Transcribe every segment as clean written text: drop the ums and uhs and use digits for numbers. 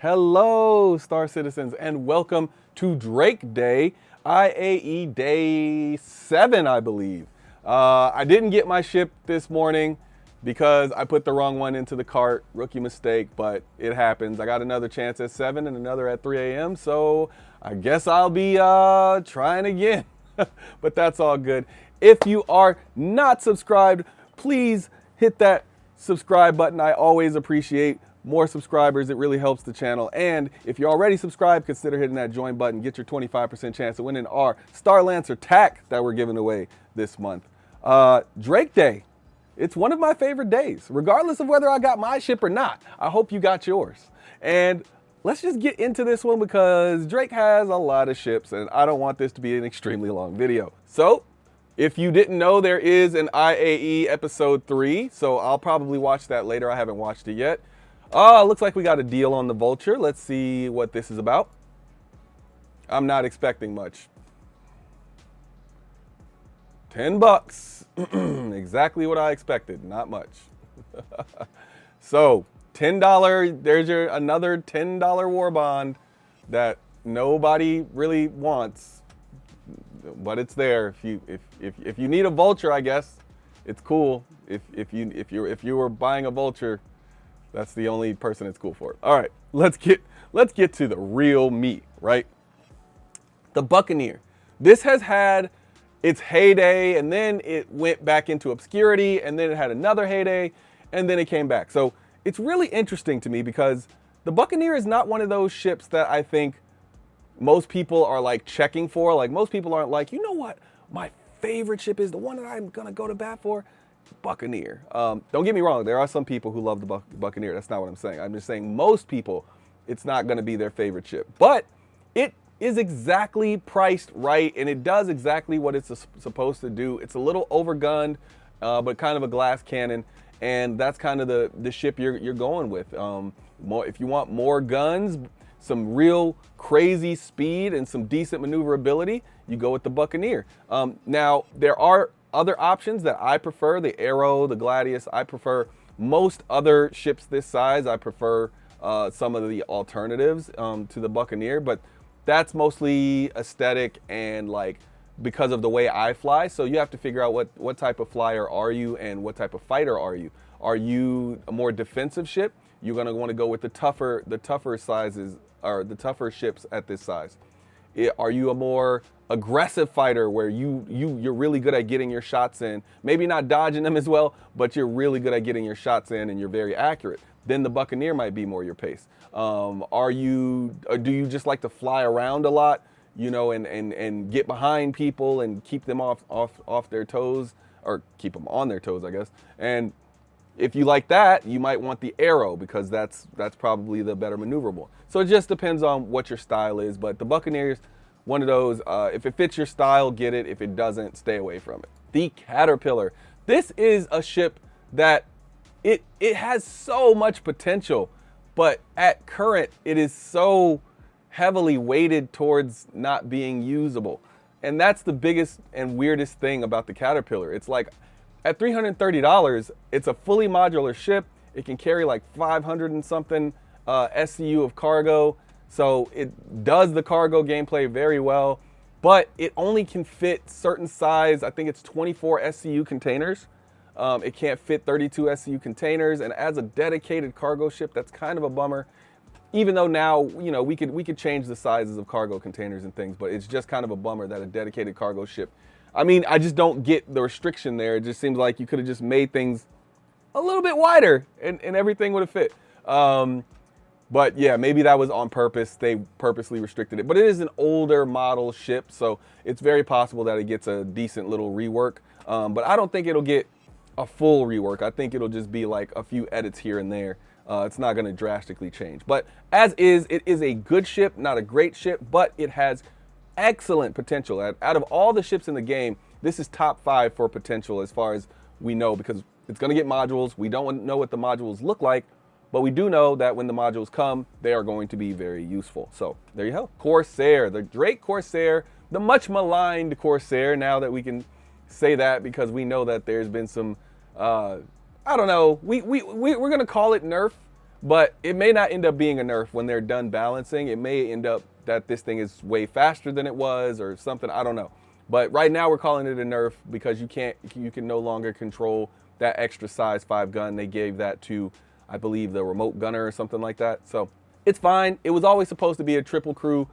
Hello, Star Citizens, and welcome to Drake Day, IAE Day 7, I believe. I didn't get my ship this morning because I put the wrong one into the cart. Rookie mistake, but it happens. I got another chance at 7 and another at 3 a.m., so I guess I'll be trying again. But that's all good. If you are not subscribed, please hit that subscribe button. I always appreciate more subscribers. It really helps the channel. And if you're already subscribed, consider hitting that join button. Get your 25% chance of winning our Star Lancer tack that we're giving away this month. Drake Day. It's one of my favorite days, regardless of whether I got my ship or not. I hope you got yours. And let's just get into this one because Drake has a lot of ships and I don't want this to be an extremely long video. So if you didn't know, there is an IAE episode 3, so I'll probably watch that later. I haven't watched it yet. Looks like we got a deal on the Vulture. Let's see what this is about. I'm not expecting much. 10 bucks. Exactly what I expected. Not much. So $10. There's your another $10 war bond that nobody really wants, but it's there. If you need a Vulture, I guess it's cool. If you were buying a Vulture, that's the only person it's cool for. All right, let's get to the real meat, right? The Buccaneer. This has had its heyday, and then it went back into obscurity, and then it had another heyday, and then it came back. So it's really interesting to me because the Buccaneer is not one of those ships that I think most people are like checking for. Like most people aren't like, you know what, my favorite ship is the one that I'm gonna go to bat for. Buccaneer. Don't get me wrong, there are some people who love the Buccaneer. That's not what I'm saying. I'm just saying most people, it's not going to be their favorite ship. But it is exactly priced right, and it does exactly what it's supposed to do. It's a little overgunned, but kind of a glass cannon, and that's kind of the ship you're going with. If you want more guns, some real crazy speed, and some decent maneuverability, you go with the Buccaneer. Now, there are other options that I prefer, the Arrow, the Gladius. I prefer most other ships this size. I prefer some of the alternatives to the Buccaneer, but that's mostly aesthetic and like because of the way I fly. So you have to figure out what type of flyer are you and what type of fighter are you. Are you a more defensive ship? You're gonna want to go with the tougher sizes or the tougher ships at this size. Are you a more aggressive fighter where you're really good at getting your shots in, maybe not dodging them as well, but you're really good at getting your shots in and you're very accurate? Then the Buccaneer might be more your pace. Do you just like to fly around a lot, you know, and get behind people and keep them off their toes, or keep them on their toes, I guess. And if you like that, you might want the Arrow because that's probably the better maneuverable. So it just depends on what your style is, but the Buccaneer's one of those, if it fits your style, get it. If it doesn't, stay away from it. The Caterpillar. This is a ship that it has so much potential, but at current, it is so heavily weighted towards not being usable. And that's the biggest and weirdest thing about the Caterpillar. It's like, at $330, it's a fully modular ship. It can carry like 500 and something SCU of cargo. So it does the cargo gameplay very well, but it only can fit certain size. I think it's 24 SCU containers. It can't fit 32 SCU containers. And as a dedicated cargo ship, that's kind of a bummer. Even though now, you know, we could change the sizes of cargo containers and things, but it's just kind of a bummer that a dedicated cargo ship. I mean, I just don't get the restriction there. It just seems like you could have just made things a little bit wider and everything would have fit. But yeah, maybe that was on purpose. They purposely restricted it. But it is an older model ship, so it's very possible that it gets a decent little rework. But I don't think it'll get a full rework. I think it'll just be like a few edits here and there. It's not going to drastically change. But as is, it is a good ship, not a great ship, but it has excellent potential. Out of all the ships in the game, this is top 5 for potential as far as we know, because it's going to get modules. We don't know what the modules look like, but we do know that when the modules come, they are going to be very useful. So there you go. Corsair, the Drake Corsair, the much maligned Corsair, now that we can say that because we know that there's been some, I don't know, we're going to call it nerf, But it may not end up being a nerf when they're done balancing. It may end up that this thing is way faster than it was or something. I don't know. But right now we're calling it a nerf because you can no longer control that extra size 5 gun. They gave that to, I believe, the remote gunner or something like that. So it's fine. It was always supposed to be a triple crew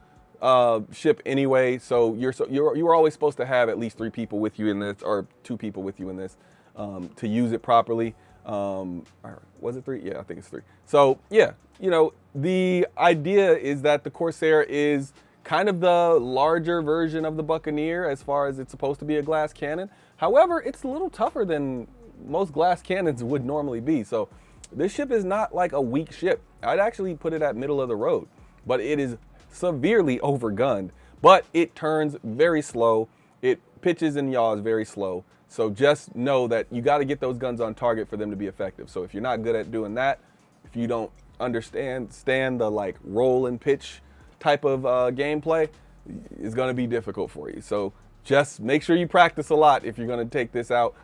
ship anyway. So you were always supposed to have at least 3 people with you in this, or 2 people with you in this, to use it properly. Was it 3? Yeah, I think it's 3. So yeah, you know, the idea is that the Corsair is kind of the larger version of the Buccaneer as far as it's supposed to be a glass cannon. However, it's a little tougher than most glass cannons would normally be. So this ship is not like a weak ship. I'd actually put it at middle of the road, but it is severely overgunned, but it turns very slow. It pitches and yaws very slow. So just know that you got to get those guns on target for them to be effective. So if you're not good at doing that, if you don't understand the like roll and pitch type of gameplay, it's going to be difficult for you. So just make sure you practice a lot if you're going to take this out.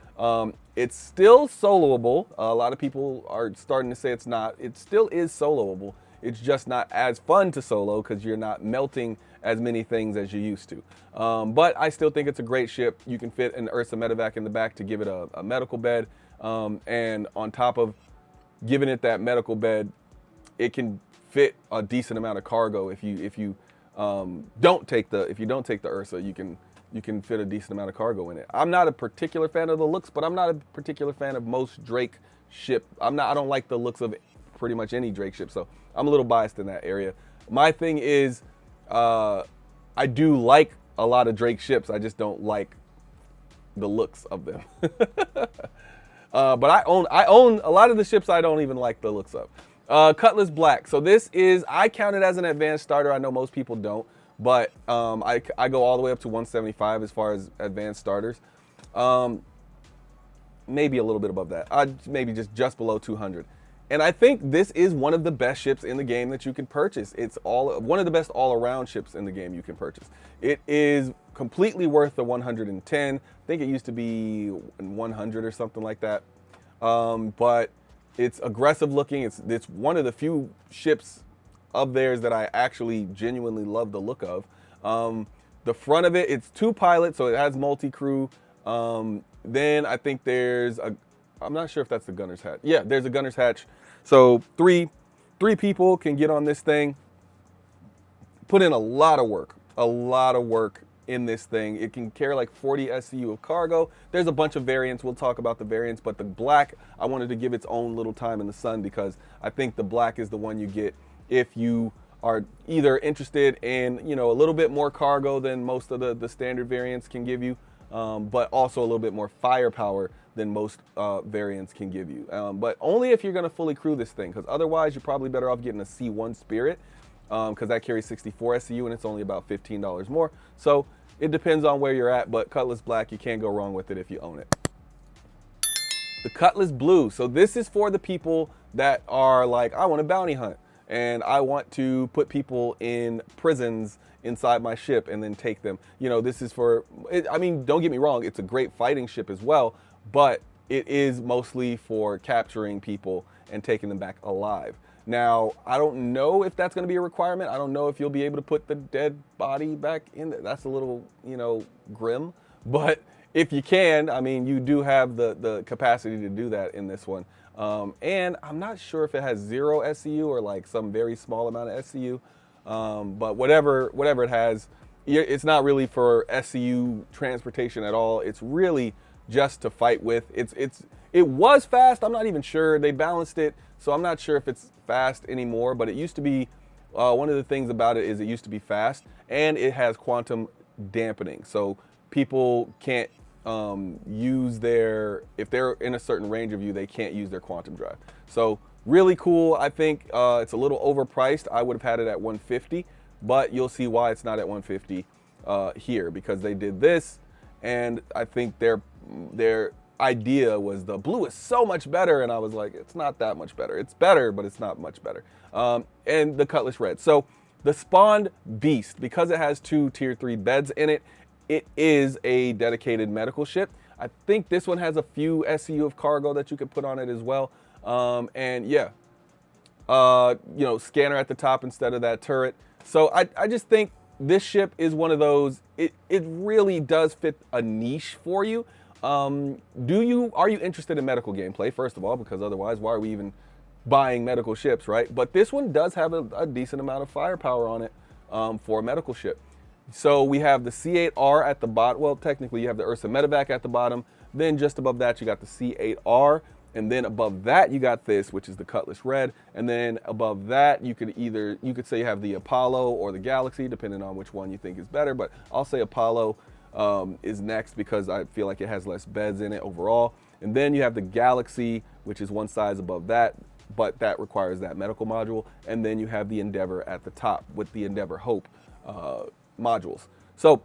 It's still soloable. A lot of people are starting to say it's not. It still is soloable. It's just not as fun to solo because you're not melting as many things as you used to. But I still think it's a great ship. You can fit an Ursa medevac in the back to give it a medical bed. And on top of giving it that medical bed, it can fit a decent amount of cargo. If you don't take the Ursa, you can fit a decent amount of cargo in it. I'm not a particular fan of the looks, but I'm not a particular fan of most Drake ship. I don't like the looks of pretty much any Drake ship, so I'm a little biased in that area. My thing is, I do like a lot of Drake ships. I just don't like the looks of them. But I own a lot of the ships I don't even like the looks of. Cutlass Black. So this is, I count it as an advanced starter. I know most people don't, but I go all the way up to 175 as far as advanced starters. Maybe a little bit above that. Maybe just below 200. And I think this is one of the best ships in the game that you can purchase. It's one of the best all-around ships in the game you can purchase. It is completely worth the 110. I think it used to be 100 or something like that. But it's aggressive looking. It's one of the few ships of theirs that I actually genuinely love the look of. The front of it, it's 2 pilots, so it has multi-crew. Then I think there's I'm not sure if that's the gunner's hatch. Yeah, there's a gunner's hatch. So three people can get on this thing. Put in a lot of work in this thing. It can carry like 40 SCU of cargo. There's a bunch of variants. We'll talk about the variants, but the black, I wanted to give its own little time in the sun because I think the black is the one you get if you are either interested in, you know, a little bit more cargo than most of the standard variants can give you, but also a little bit more firepower than most variants can give you. But only if you're going to fully crew this thing, because otherwise you're probably better off getting a C1 Spirit, because that carries 64 SCU and it's only about $15 more. So it depends on where you're at, but Cutlass Black, you can't go wrong with it if you own it. The Cutlass Blue. So this is for the people that are like, I want to bounty hunt and I want to put people in prisons inside my ship and then take them. You know, this is for, I mean, don't get me wrong, it's a great fighting ship as well, but it is mostly for capturing people and taking them back alive. Now, I don't know if that's going to be a requirement. I don't know if you'll be able to put the dead body back in there. That's a little, you know, grim. But if you can, I mean, you do have the capacity to do that in this one. And I'm not sure if it has 0 SCU or like some very small amount of SCU. But whatever it has, it's not really for SCU transportation at all. It's really just to fight with. It was fast. I'm not even sure. They balanced it, so I'm not sure if it's fast anymore, but it used to be, one of the things about it is it used to be fast, and it has quantum dampening. So people can't use if they're in a certain range of you, they can't use their quantum drive. So really cool. I think it's a little overpriced. I would have had it at 150, but you'll see why it's not at 150 here, because they did this, and I think their idea was the blue is so much better, and I was like, it's not that much better. It's better, but it's not much better. And the Cutlass Red. So the Spawned Beast, because it has 2 tier 3 beds in it, it is a dedicated medical ship. I think this one has a few SCU of cargo that you could put on it as well. And yeah, scanner at the top instead of that turret. So I just think this ship is one of those, it really does fit a niche for you. Are you interested in medical gameplay, first of all, because otherwise, why are we even buying medical ships, right? But this one does have a decent amount of firepower on it for a medical ship. So we have the C8R at the bottom. Well, technically you have the Ursa Medevac at the bottom. Then just above that, you got the C8R. And then above that, you got this, which is the Cutlass Red. And then above that, you could say you have the Apollo or the Galaxy, depending on which one you think is better. But I'll say Apollo is next because I feel like it has less beds in it overall. And then you have the Galaxy, which is one size above that, but that requires that medical module. And then you have the Endeavor at the top with the Endeavor Hope modules. So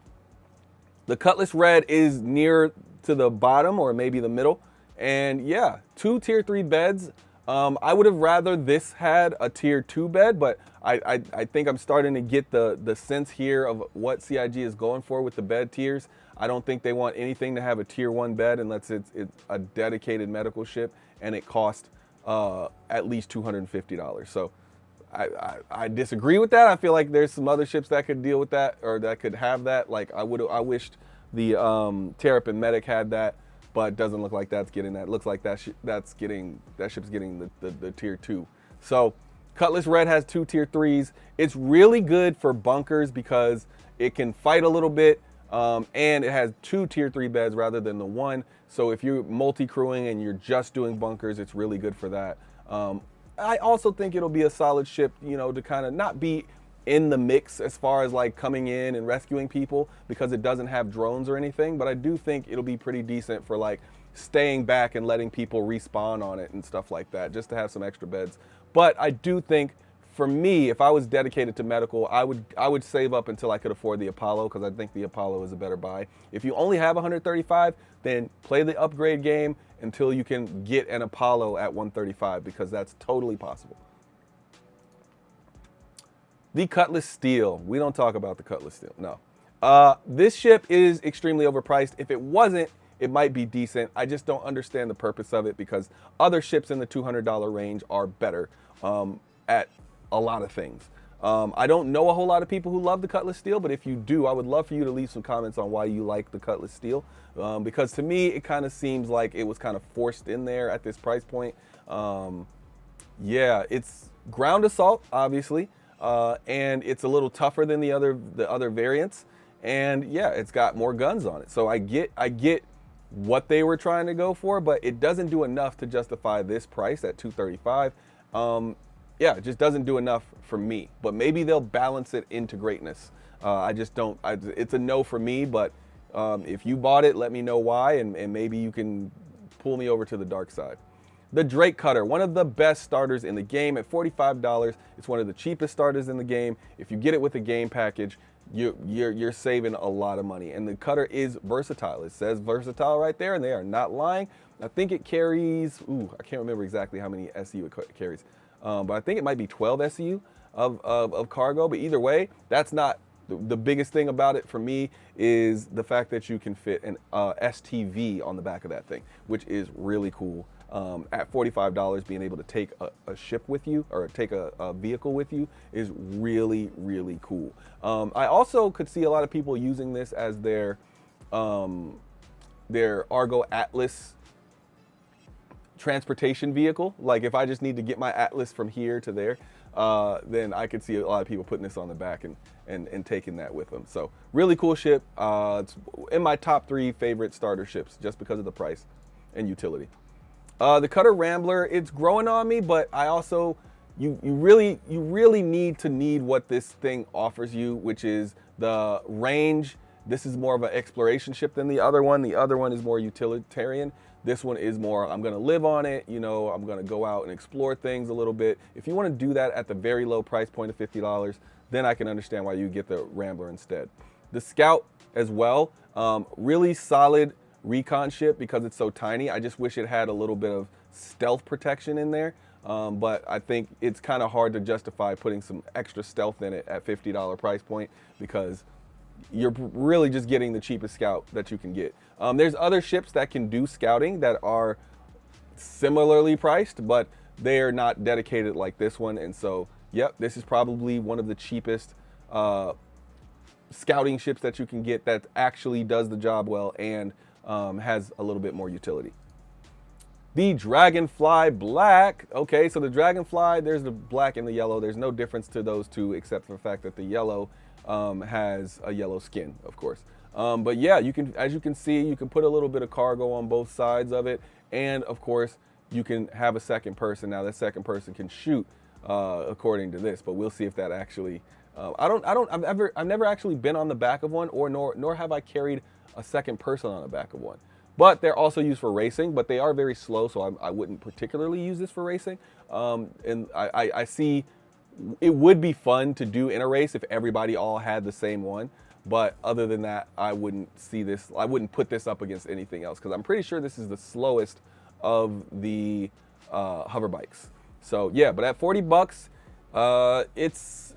the Cutlass Red is near to the bottom or maybe the middle. And yeah, 2 tier 3 beds. I would have rather this had a tier 2 bed, but I think I'm starting to get the sense here of what CIG is going for with the bed tiers. I don't think they want anything to have a tier 1 bed unless it's a dedicated medical ship and it costs at least $250. So I disagree with that. I feel like there's some other ships that could deal with that or that could have that. Like I wished the Terrapin Medic had that. But it doesn't look like that's getting that. It looks like that ship's getting the tier 2. So Cutlass Red has 2 tier 3s. It's really good for bunkers because it can fight a little bit, and it has 2 tier 3 beds rather than the 1. So if you're multi-crewing and you're just doing bunkers, it's really good for that. I also think it'll be a solid ship, to kind of not be in the mix as far as like coming in and rescuing people because it doesn't have drones or anything, but I do think it'll be pretty decent for like staying back and letting people respawn on it and stuff like that, just to have some extra beds. But I do think for me, if I was dedicated to medical, I would save up until I could afford the Apollo because I think the Apollo is a better buy. If you only have 135, then play the upgrade game until you can get an Apollo at 135 because that's totally possible. The Cutlass Steel. We don't talk about the Cutlass Steel, no. This ship is extremely overpriced. If it wasn't, it might be decent. I just don't understand the purpose of it because other ships in the $200 range are better at a lot of things. I don't know a whole lot of people who love the Cutlass Steel, but if you do, I would love for you to leave some comments on why you like the Cutlass Steel because to me, it kind of seems like it was kind of forced in there at this price point. Yeah, it's ground assault, obviously. And it's a little tougher than the other variants, and yeah, it's got more guns on it. So I get what they were trying to go for, but it doesn't do enough to justify this price at $235. Yeah, it just doesn't do enough for me. But maybe they'll balance it into greatness. I just don't. It's a no for me. But if you bought it, let me know why, and maybe you can pull me over to the dark side. The Drake Cutter, one of the best starters in the game at $45. It's one of the cheapest starters in the game. If you get it with a game package, you're saving a lot of money. And the Cutter is versatile. It says versatile right there, and they are not lying. I think it carries, I can't remember exactly how many SU it carries, but I think it might be 12 SU of cargo. But either way, that's not the biggest thing about it for me is the fact that you can fit an STV on the back of that thing, which is really cool. At $45, being able to take a ship with you or take a vehicle with you is really, really cool. I also could see a lot of people using this as their Argo Atlas transportation vehicle. Like if I just need to get my Atlas from here to there, then I could see a lot of people putting this on the back and taking that with them. So really cool ship. It's in my top 3 favorite starter ships just because of the price and utility. The Cutter Rambler, it's growing on me, but I also, you really need what this thing offers you, which is the range. This is more of an exploration ship than the other one. The other one is more utilitarian. This one is more, I'm gonna live on it, I'm gonna go out and explore things a little bit. If you wanna do that at the very low price point of $50, then I can understand why you get the Rambler instead. The Scout as well, really solid recon ship because it's so tiny. I just wish it had a little bit of stealth protection in there, but I think it's kind of hard to justify putting some extra stealth in it at $50 price point because you're really just getting the cheapest Scout that you can get. There's other ships that can do scouting that are similarly priced, but they are not dedicated like this one. And so, yep, this is probably one of the cheapest scouting ships that you can get that actually does the job well and has a little bit more utility. The Dragonfly Black. Okay, so the Dragonfly, there's the black and the yellow. There's no difference to those two except for the fact that the yellow has a yellow skin, of course. But yeah, you can, as you can see, you can put a little bit of cargo on both sides of it, and of course, you can have a second person. Now, that second person can shoot according to this, but we'll see if that actually. I've never actually been on the back of one, or nor have I carried a second person on the back of one. But they're also used for racing, but they are very slow, so I wouldn't particularly use this for racing. And I see it would be fun to do in a race if everybody all had the same one. But other than that, I wouldn't see this. I wouldn't put this up against anything else because I'm pretty sure this is the slowest of the hover bikes. So yeah, but at 40 bucks, it's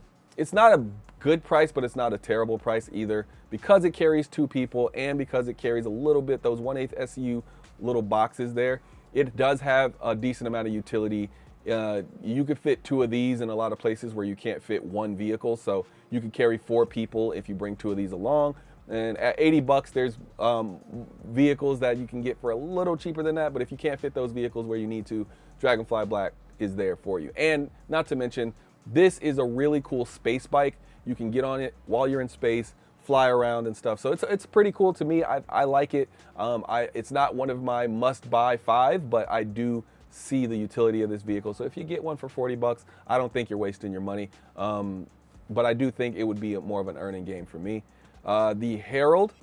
not a good price, but it's not a terrible price either because it carries 2 people and because it carries a little bit, those 1/8 SU little boxes there. It does have a decent amount of utility. You could fit 2 of these in a lot of places where you can't fit 1 vehicle. So you could carry 4 people if you bring 2 of these along. And at 80 bucks, there's vehicles that you can get for a little cheaper than that. But if you can't fit those vehicles where you need to, Dragonfly Black is there for you. And not to mention, this is a really cool space bike. You can get on it while you're in space, fly around and stuff. So it's pretty cool to me. I like it. It's not one of my must-buy 5, but I do see the utility of this vehicle. So if you get one for 40 bucks, I don't think you're wasting your money. But I do think it would be more of an earning game for me. The Herald,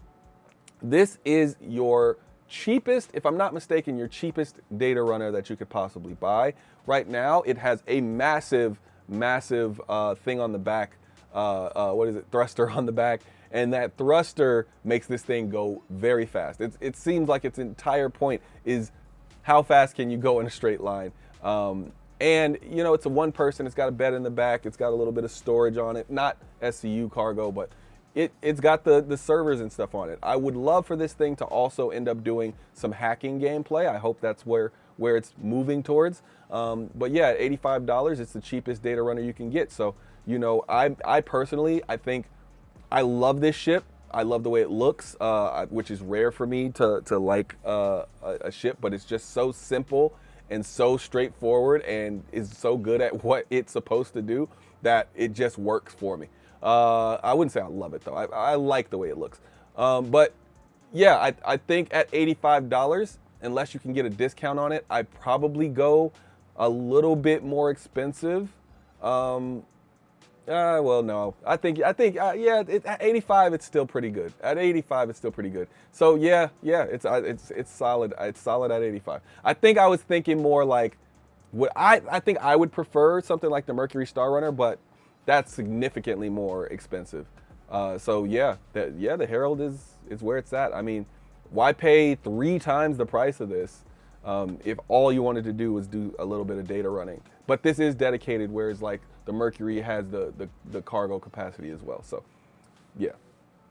this is your cheapest, if I'm not mistaken, your cheapest data runner that you could possibly buy. Right now, it has a massive thing on the back. What is it? Thruster on the back. And that thruster makes this thing go very fast. It seems like its entire point is how fast can you go in a straight line. And, you know, it's a one person. It's got a bed in the back. It's got a little bit of storage on it. Not SCU cargo, but it's got the servers and stuff on it. I would love for this thing to also end up doing some hacking gameplay. I hope that's where it's moving towards. But yeah, at $85, it's the cheapest data runner you can get. So, you know, I personally, I think I love this ship. I love the way it looks, which is rare for me to like a ship, but it's just so simple and so straightforward and is so good at what it's supposed to do that it just works for me. I wouldn't say I love it though. I like the way it looks. But yeah, I think at $85, unless you can get a discount on it, I'd probably go a little bit more expensive. Well, no. I think yeah, at 85 it's still pretty good. At 85 it's still pretty good. So yeah, it's solid. It's solid at 85. I think I was thinking more like I think I would prefer something like the Mercury Star Runner, but that's significantly more expensive. So yeah, the Herald is where it's at. I mean, why pay 3 times the price of this if all you wanted to do was do a little bit of data running? But this is dedicated, whereas like the Mercury has the cargo capacity as well. So yeah,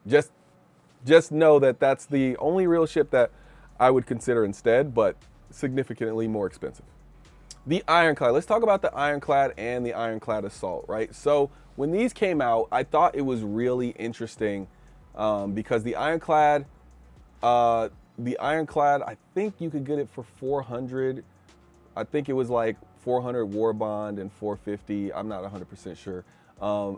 just know that that's the only real ship that I would consider instead, but significantly more expensive. The Ironclad. Let's talk about the Ironclad and the Ironclad Assault, right? So when these came out, I thought it was really interesting because the Ironclad, I think you could get it for 400. I think it was like 400 war bond and 450. I'm not 100% sure.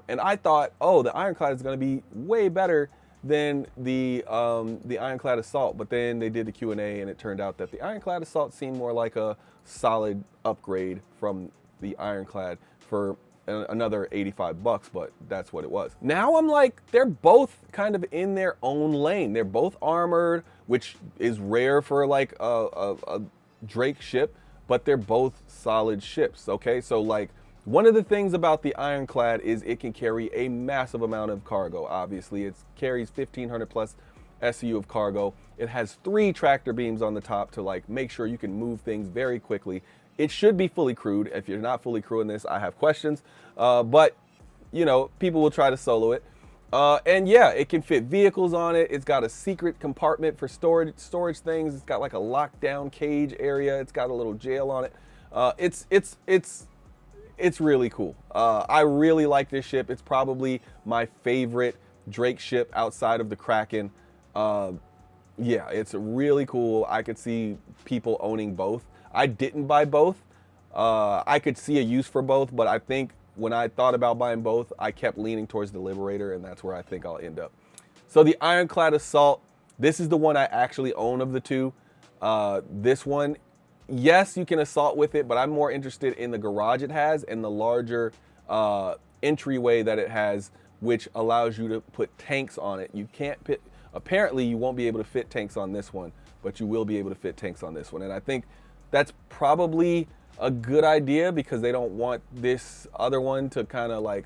And I thought, oh, the Ironclad is going to be way better than the Ironclad Assault. But then they did the Q&A and it turned out that the Ironclad Assault seemed more like a solid upgrade from the Ironclad for another 85 bucks, but that's what it was. Now I'm like, they're both kind of in their own lane. They're both armored, which is rare for like a Drake ship, but they're both solid ships, okay? So like, one of the things about the Ironclad is it can carry a massive amount of cargo. Obviously, it carries 1,500 plus SCU of cargo. It has 3 tractor beams on the top to like make sure you can move things very quickly. It should be fully crewed. If you're not fully crewing this, I have questions. But, you know, people will try to solo it. And yeah, it can fit vehicles on it. It's got a secret compartment for storage things. It's got like a lockdown cage area. It's got a little jail on it. It's really cool. I really like this ship. It's probably my favorite Drake ship outside of the Kraken. Yeah, it's really cool. I could see people owning both. I didn't buy both. I could see a use for both, but I think when I thought about buying both, I kept leaning towards the Liberator, and that's where I think I'll end up. So the Ironclad Assault, this is the one I actually own of the two. This one, yes, you can assault with it, but I'm more interested in the garage it has and the larger entryway that it has, which allows you to put tanks on it. You can't put, apparently you won't be able to fit tanks on this one, but you will be able to fit tanks on this one. And I think that's probably a good idea because they don't want this other one to kind of like,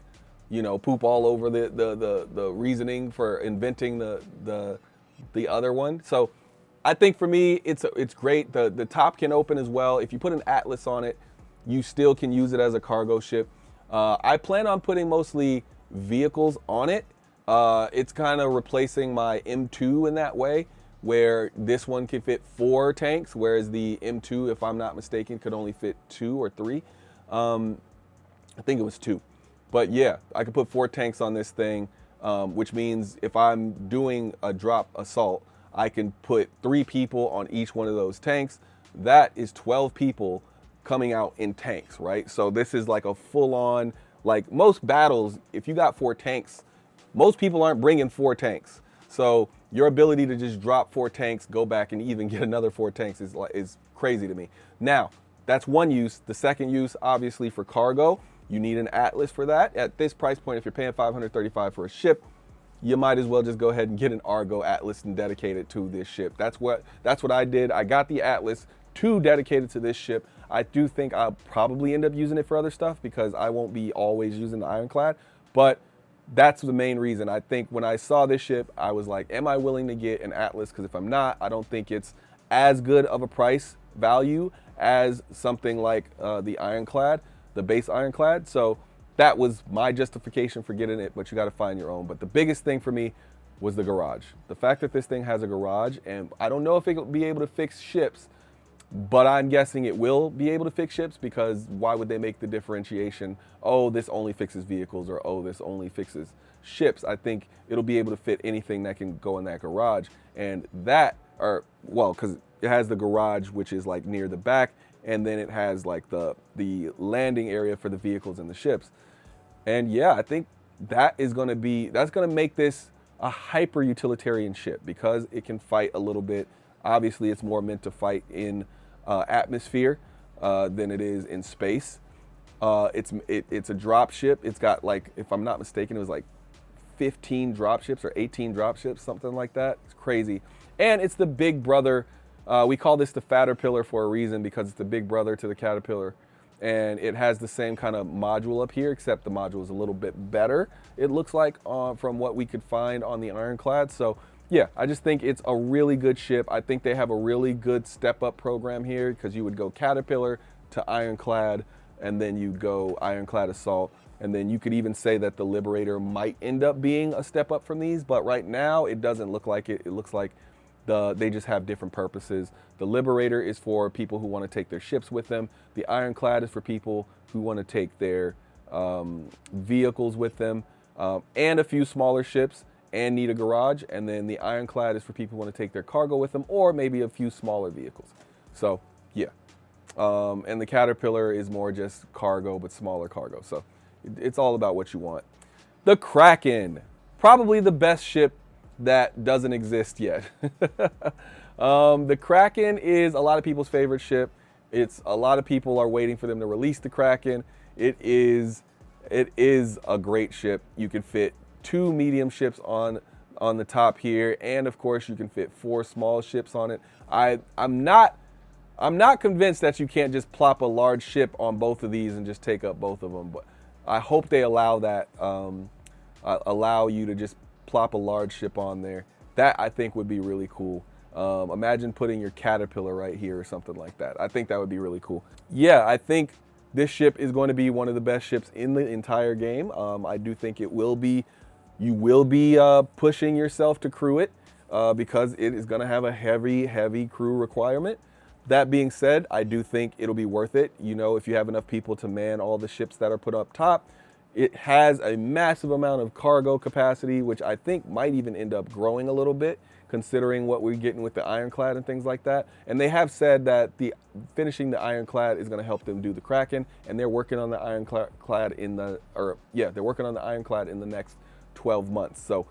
you know, poop all over the reasoning for inventing the other one. So I think for me, it's great. The top can open as well. If you put an Atlas on it, you still can use it as a cargo ship. I plan on putting mostly vehicles on it. It's kind of replacing my M2 in that way, where this one can fit 4 tanks, whereas the M2, if I'm not mistaken, could only fit 2 or 3. I think it was 2. But yeah, I could put 4 tanks on this thing, which means if I'm doing a drop assault, I can put 3 people on each one of those tanks. That is 12 people coming out in tanks, right? So this is like a full-on, like most battles, if you got 4 tanks, most people aren't bringing 4 tanks. So your ability to just drop 4 tanks, go back and even get another 4 tanks is crazy to me. Now, that's one use. The second use, obviously for cargo, you need an Atlas for that. At this price point, if you're paying $535 for a ship, you might as well just go ahead and get an Argo Atlas and dedicate it to this ship. That's what I did. I got the Atlas to dedicate it to this ship. I do think I'll probably end up using it for other stuff because I won't be always using the Ironclad, but that's the main reason. I think when I saw this ship, I was like, am I willing to get an Atlas? Because if I'm not, I don't think it's as good of a price value as something like the Ironclad, the base Ironclad. So that was my justification for getting it, but you got to find your own. But the biggest thing for me was the garage. The fact that this thing has a garage, and I don't know if it'll be able to fix ships, but I'm guessing it will be able to fix ships because why would they make the differentiation, oh, this only fixes vehicles or oh, this only fixes ships? I think it'll be able to fit anything that can go in that garage. And that, or well, because it has the garage, which is like near the back, and then it has like the landing area for the vehicles and the ships. And yeah, I think that's going to make this a hyper utilitarian ship because it can fight a little bit. Obviously, it's more meant to fight in atmosphere than it is in space. It's a drop ship. It's got, like, if I'm not mistaken, it was like 15 drop ships or 18 drop ships, something like that. It's crazy. And it's the big brother. We call this the Fatterpillar for a reason because it's the big brother to the Caterpillar. And it has the same kind of module up here, except the module is a little bit better, it looks like, from what we could find on the Ironclad. So yeah, I just think it's a really good ship. I think they have a really good step-up program here because you would go Caterpillar to Ironclad, and then you go Ironclad Assault, and then you could even say that the Liberator might end up being a step up from these, but right now it doesn't look like it. It looks like they just have different purposes. The Liberator is for people who want to take their ships with them. The Ironclad is for people who want to take their vehicles with them, and a few smaller ships and need a garage. And then the Ironclad is for people who want to take their cargo with them or maybe a few smaller vehicles. So yeah. And the Caterpillar is more just cargo, but smaller cargo. So it's all about what you want. The Kraken, probably the best ship that doesn't exist yet. The Kraken is a lot of people's favorite ship. It's a lot of people are waiting for them to release the Kraken. It is a great ship. You can fit 2 medium ships on the top here, and of course you can fit 4 small ships on it. I'm not convinced that you can't just plop a large ship on both of these and just take up both of them, but I hope they allow that, allow you to just plop a large ship on there. That I think would be really cool. Imagine putting your Caterpillar right here or something like that. I think that would be really cool. Yeah, I think this ship is going to be one of the best ships in the entire game. I do think it will be, you will be pushing yourself to crew it because it is going to have a heavy crew requirement. That being said, I do think it'll be worth it. You know, if you have enough people to man all the ships that are put up top, it has a massive amount of cargo capacity, which I think might even end up growing a little bit, considering what we're getting with the Ironclad and things like that. And they have said that the finishing the Ironclad is going to help them do the Kraken, and they're working on the Ironclad they're working on the Ironclad in the next 12 months. So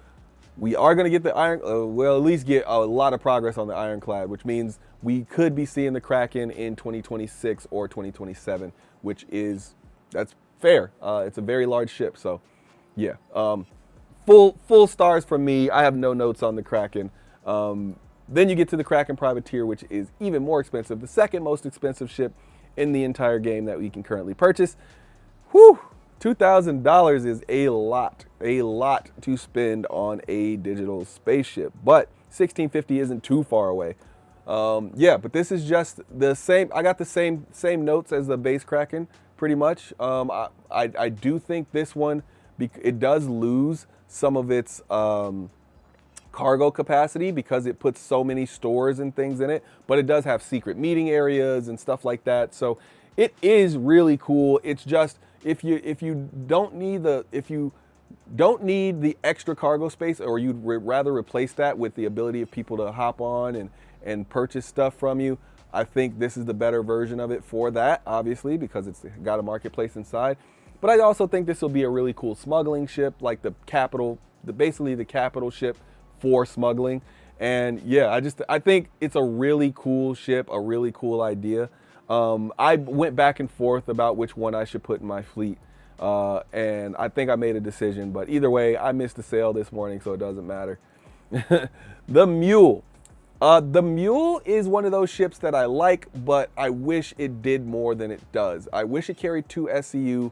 we are going to get the we'll at least get a lot of progress on the Ironclad, which means we could be seeing the Kraken in 2026 or 2027, that's fair. It's a very large ship, so yeah. Full stars from me. I have no notes on the Kraken. Then you get to the Kraken Privateer, which is even more expensive, the second most expensive ship in the entire game that we can currently purchase. Whew, $2,000 is a lot to spend on a digital spaceship, but 1650 isn't too far away. Yeah, but this is just the same. I got the same notes as the base Kraken, pretty much. I do think this one, it does lose some of its cargo capacity because it puts so many stores and things in it, but it does have secret meeting areas and stuff like that. So it is really cool. It's just if you don't need the extra cargo space, or you'd rather replace that with the ability of people to hop on and purchase stuff from you, I think this is the better version of it for that, obviously, because it's got a marketplace inside. But I also think this will be a really cool smuggling ship, like basically the capital ship for smuggling. And yeah, I think it's a really cool ship, a really cool idea. I went back and forth about which one I should put in my fleet. And I think I made a decision, but either way, I missed the sale this morning, so it doesn't matter. The Mule. The Mule is one of those ships that I like, but I wish it did more than it does. I wish it carried 2 SCU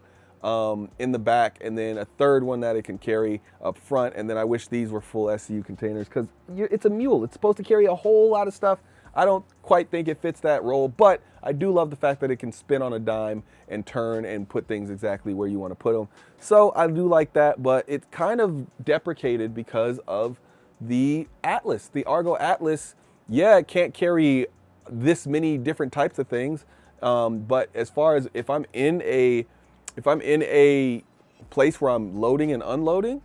in the back, and then a third one that it can carry up front, and then I wish these were full SCU containers, because it's a Mule. It's supposed to carry a whole lot of stuff. I don't quite think it fits that role, but I do love the fact that it can spin on a dime and turn and put things exactly where you want to put them. So I do like that, but it's kind of deprecated because of the Atlas, the Argo Atlas. Yeah, it can't carry this many different types of things, but as far as if I'm in a place where I'm loading and unloading,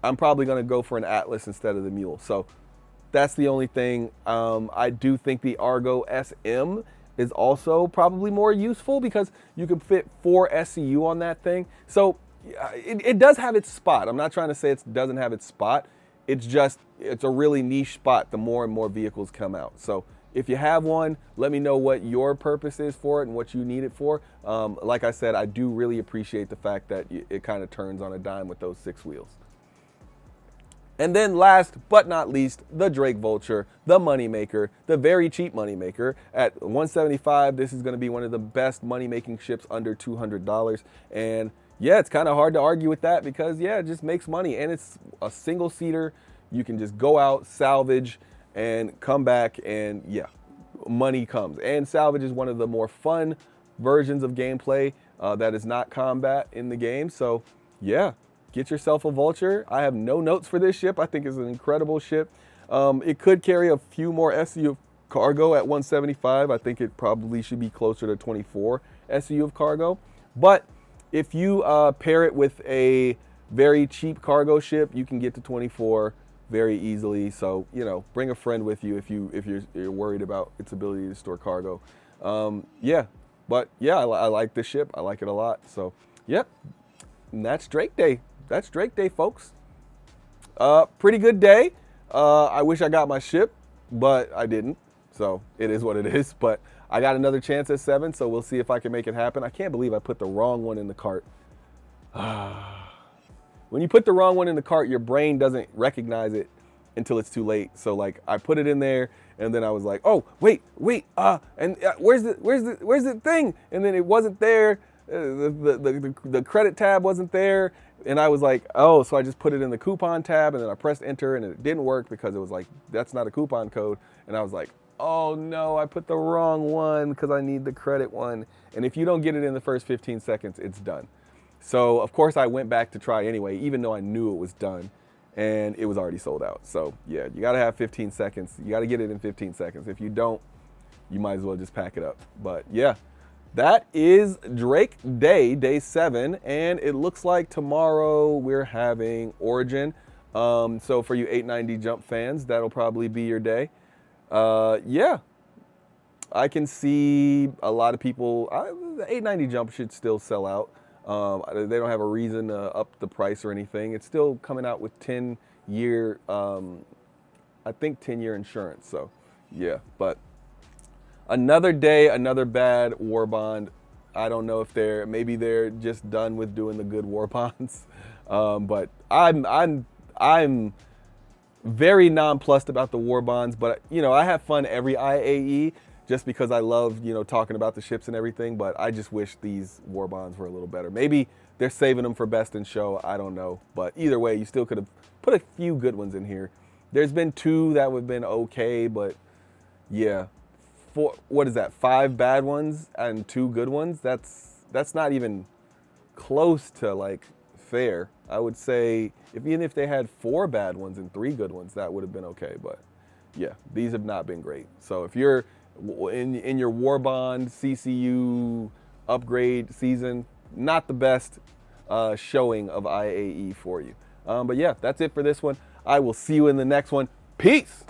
I'm probably going to go for an Atlas instead of the Mule. So that's the only thing. I do think the Argo SM is also probably more useful because you can fit 4 SCU on that thing. So it does have its spot. I'm not trying to say it doesn't have its spot. It's a really niche spot the more and more vehicles come out. So if you have one, let me know what your purpose is for it and what you need it for. Like I said, I do really appreciate the fact that it kind of turns on a dime with those 6 wheels. And then last but not least, the Drake Vulture, the moneymaker, the very cheap moneymaker. At $175, this is going to be one of the best money-making ships under $200. And yeah, it's kind of hard to argue with that because, yeah, it just makes money. And it's a single-seater. You can just go out, salvage, and come back, and yeah, money comes. And salvage is one of the more fun versions of gameplay that is not combat in the game. So yeah, get yourself a Vulture. I have no notes for this ship. I think it's an incredible ship. It could carry a few more SCU of cargo at $175. I think it probably should be closer to 24 SCU of cargo. But if you pair it with a very cheap cargo ship, you can get to 24 very easily. So, you know, bring a friend with you if you're worried about its ability to store cargo. Yeah, but yeah, I like this ship. I like it a lot. So, yep, and that's Drake Day. That's Drake Day, folks. Pretty good day. I wish I got my ship, but I didn't. So it is what it is. But I got another chance at 7, so we'll see if I can make it happen. I can't believe I put the wrong one in the cart. When you put the wrong one in the cart, your brain doesn't recognize it until it's too late. So like I put it in there, and then I was like, oh wait, and where's the thing? And then it wasn't there. The credit tab wasn't there. And I was like, oh, so I just put it in the coupon tab, and then I pressed enter, and it didn't work because it was like, that's not a coupon code. And I was like, oh no, I put the wrong one because I need the credit one. And if you don't get it in the first 15 seconds, it's done. So of course I went back to try anyway, even though I knew it was done, and it was already sold out. So yeah, you gotta have 15 seconds. You gotta get it in 15 seconds. If you don't, you might as well just pack it up. But yeah, that is Drake Day, day 7, and it looks like tomorrow we're having Origin. So for you 890 jump fans, that'll probably be your day. Yeah, I can see a lot of people. The 890 jump should still sell out. They don't have a reason to up the price or anything. It's still coming out with 10-year, I think 10-year insurance. So yeah, but another day, another bad war bond. I don't know if maybe they're just done with doing the good war bonds. But I'm very nonplussed about the war bonds. But I have fun every IAE just because I love talking about the ships and everything. But I just wish these war bonds were a little better. Maybe they're saving them for best in show. I don't know. But either way, you still could have put a few good ones in here. There's been 2 that would have been okay, but yeah. What is that? 5 bad ones and 2 good ones. That's not even close to like fair. I would say even if they had 4 bad ones and 3 good ones, that would have been okay. But yeah, these have not been great. So if you're in your war bond CCU upgrade season, not the best showing of IAE for you. But yeah, that's it for this one. I will see you in the next one. Peace.